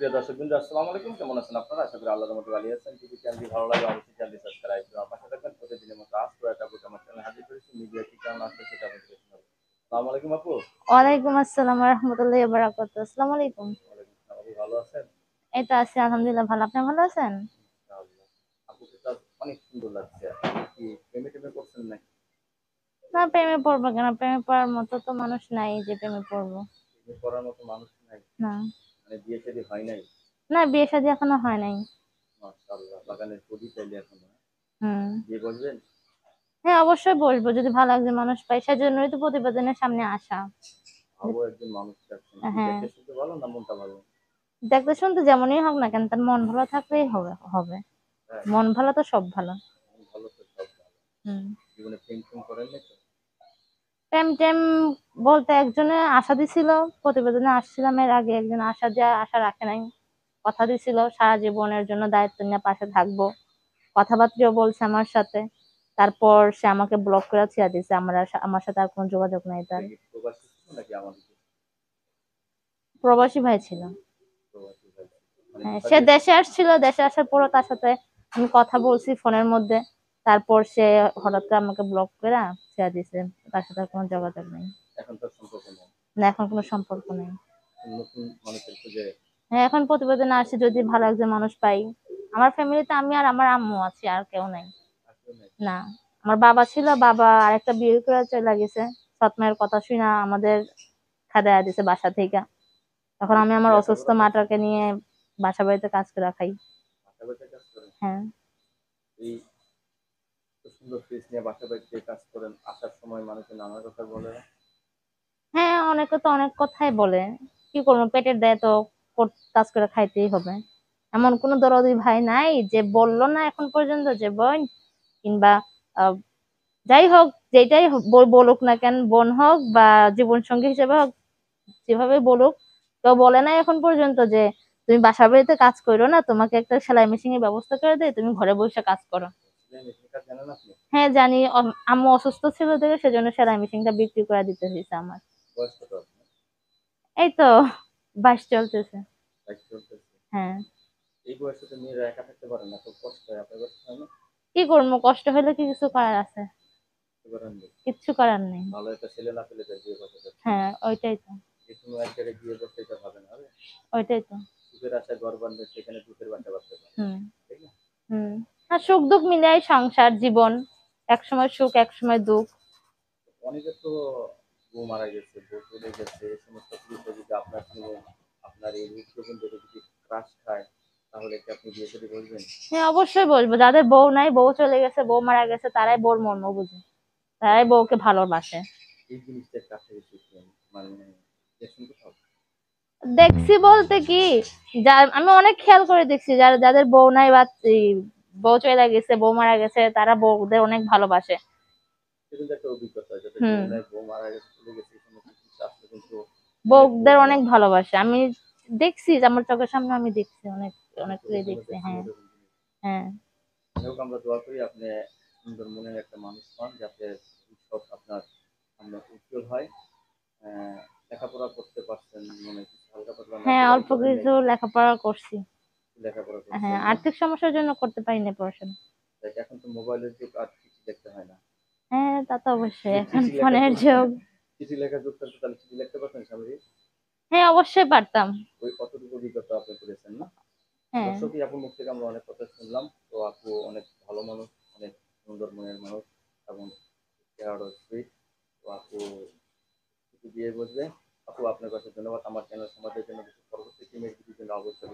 সুপ্রিয় দর্শকবৃন্দ, আসসালামু আলাইকুম। কেমন আছেন আপনারা? আশা করি আল্লাহর রহমতে ভালো আছেন। যদি চ্যানেলটি ভালো লাগে অবশ্যই চ্যানেলটি সাবস্ক্রাইব করে আমার পাশে থাকবেন। প্রতিদিনের মতো আজকেও একটা আপু আমার চ্যানেলে হাজির করেছি। মিডিয়া কি কারণ আসছে সেটা আপনাদের শোনাবো। আসসালামু আলাইকুম আপু। ওয়ালাইকুম আসসালাম ওয়া রাহমাতুল্লাহি ওয়া বারাকাতুহু। আসসালামু আলাইকুম। ওয়ালাইকুম আসসালাম। আপু ভালো আছেন? এই তো আছি আলহামদুলিল্লাহ ভালো। আপনি ভালো আছেন? ইনশাআল্লাহ। আপুকে তো অনেক সুন্দর লাগছে। আপনি কি প্রেমে করছেন নাকি? না, প্রেমে পড়বো কেন? প্রেমে পড়ার মতো তো মানুষ নাই যে প্রেমে পড়বো। প্রেমে পড়ার মতো মানুষ নাই? না। মানে বিয়ে শাদী হয় নাই? না, বিয়ে শাদী এখনো হয় নাই। মাশাআল্লাহ, বাগানের কলি চাইলে এখনো। হুম। বিয়ে বসবেন? হ্যাঁ, অবশ্যই বসবো যদি ভালো একজন মানুষ পাই, সেজন্যই তো প্রতিবেদনের সামনে আসা। ভালো একজন মানুষ চাচ্ছেন। কি হ্যাঁ, দেখতে শুনতে ভালো না মনটা ভালো? দেখতে শুনতে যেমনই হোক না কেন, তার মন ভালো থাকলেই হবে। হ্যাঁ, মন ভালো তো সব ভালো। মন ভালো তো সব ভালো। হুম। জীবনে প্রেম করেন নাই তো? প্রেম টেম বলতে একজনে আশা দিছিল, প্রতিবেদনে আসছিলাম এর আগে, একজন আশা দিয়ে আশা রাখে নাই। কথা দিছিল সারা জীবনের জন্য দায়িত্ব নিয়ে পাশে থাকবো, কথাবার্তাও বলছে আমার সাথে। তারপর সে আমাকে ব্লক করে ছেড়ে দিছে, আমার সাথে আর কোনো যোগাযোগ নাই সে তার। কি প্রবাসী ছিল নাকি আমাদের দেশে? প্রবাসী ভাই ছিল। প্রবাসী ভাই ছিল। মানে হ্যাঁ, ধোঁকা সে দিয়েছে? দেশে আসছিল, দেশে আসার পরও তার সাথে আমি কথা বলছি ফোনের মধ্যে। তারপর সে হঠাৎ করে আমাকে ব্লক করে ছেড়ে দিছে, তার সাথে আর কোনো যোগাযোগ নেই। এখন তার সম্পর্ক নেই? না, এখন কোনো সম্পর্ক নেই। নতুন মানুষের খুঁজে? হ্যাঁ, এখন প্রতিবেদনে আসি যদি ভালো একজন মানুষ পাই। আমার ফ্যামিলিতে আমি আর আমার আম্মু আছি, আর কেউ নাই। আসলে নেই? না, আমার বাবা ছিল, বাবা আরেকটা বিয়ে করে চলে গেছে। সৎ মায়ের কথা শুনে আমাদের খেদাইয়া দিছে বাসা থেকে। তখন আমি আমার অসুস্থ লেখাপড়া করছেন? মাটাকে নিয়ে বাসা বাড়িতে কাজ করে খাই। বাসা বাড়িতে কাজ করেন? হ্যাঁ। এই এত সুন্দর ফ্রিজ নিয়ে বাসা বাড়িতে কাজ করেন, আসার সময় মানুষের নানা কথা বলে না? হ্যাঁ, অনেকে তো অনেক কথাই বলে। কি করবো, পেটের দায়ে তো কাজ করে খাইতেই হবে। এমন কোনো দরদি ভাই নাই যে বললো না এখন পর্যন্ত যে বোন, কিংবা আহ, যাই হোক, যেটাই বলুক না কেন, বোন হোক বা জীবন সঙ্গী হিসেবে হোক, যেভাবে বলুক, কেউ বলে নাই এখন পর্যন্ত যে তুমি বাসা বাড়িতে কাজ করো না, তোমাকে একটা সেলাই মেশিন এর ব্যবস্থা করে দেয়, তুমি ঘরে বসে কাজ করো। সেলাই মেশিন কাজ জানেন আপনি? হ্যাঁ, জানি। আম্মু অসুস্থ ছিল দেখে সেজন্য সেলাই মেশিনটা বিক্রি করে দিতে হয়েছে আমার। বয়স কত আপনার? এই তো 22 চলতেছে। বাইশ চলতেছে? হ্যাঁ। এই বয়সে তো মেয়েরা একা থাকতে পারে না, খুব কষ্ট হয়। আপনার কষ্ট হয় না? কি করবো, কষ্ট হলে কি কিছু করার আছে? করতে পারেন না? কিচ্ছু করার নেই। ভালো একটা ছেলে না পেলে তার বিয়ে করতে চাচ্ছেন? হ্যাঁ, ওইটাই তো। যে কোনো এক জায়গায় বিয়ে করতে এটা ভাবেন হবে? ওইটাই তো। সুখের আশায় ঘর বাঁধলে সেখানে দুঃখের বাসা বাঁধতে পারে, হুম। তাই না? হুম। আর সুখ দুঃখ মিলাই সংসার জীবন, এক সময় সুখ এক সময় দুঃখ। অনেকের তো বউ মারা গেছে, বউ চলে গেছে, এই সমস্ত পুরুষরা যদি আপনার শুনে আপনার এই রূপগুলো দেখে যদি ক্রাশ খায়, তাহলে কি আপনি বিয়ে শাদী করবেন? হ্যাঁ, অবশ্যই বলবো, যাদের বউ নাই, বউ চলে গেছে, বউ মারা গেছে, তারাই বউর মর্ম বুঝে, তারাই বউকে ভালোবাসে। এই জিনিসটা কাছে শিখবেন, মানে দেখুন কোথাও? দেখছি বলতে কি, আমি অনেক খেয়াল করে দেখছি, যাদের বউ নাই বা এই বউ চলে গেছে, বউ মারা গেছে, তারা বউদের অনেক ভালোবাসে। এটা কিন্তু একটা অভিজ্ঞতা, যাদের বউ হুম। নাই, বউ মারা গেছে, চলে গেছে, এই সমস্ত কিছু আসলে কিন্তু অনেক বউ বউদের ভালো অনেক ভালোবাসে, আমি দেখছি, আমার চোখের সামনে আমি দেখছি, অনেক আপনার অনেককেই চোখের সামনে দেখছি। দেখছেন হ্যাঁ। এরকম জিনিস। হ্যাঁ। যাই হোক, আমরা দোয়া করি আপনি সুন্দর মনের একটা মানুষ পান, যাতে ভবিষ্যৎ আপনার সামনে উজ্জ্বল হয়। আহ, লেখাপড়া করতে পারছেন, মানে কিছু হালকা পাতলা না, হ্যাঁ, জোগাড় অল্প করেন নাই? কিছু লেখাপড়া করছি। লেখাপড়া হ্যাঁ, করছেন না? আর্থিক সমস্যার জন্য করতে পারিনি পড়াশোনা। দেখ, এখন তো মোবাইলের যুগ, আর চিঠি লিখতে হয় না। হ্যাঁ, তা তো অবশ্যই, যদি এখন ফোনের যুগ। চিঠি লেখা যুগ থাকতো, তাহলে চিঠি লিখতে পারতেন স্বামী? হ্যাঁ, অবশ্যই পারতাম। ওই কতটুকু অভিজ্ঞতা আপনি করেছেন না? হ্যাঁ। দর্শকই আপুর মুখ থেকে আমরা অনেক কথা শুনলাম। তো আপু অনেক ভালো মানুষ, অনেক সুন্দর মনের মানুষ, এবং চেহারা সুইট। তো আপু কিছু দিয়ে বসবে। আপু আপনার কাছে ধন্যবাদ। আমার চ্যানেল সমাজের জন্য কিছু পরবর্তী টিমের জন্য অবশ্যই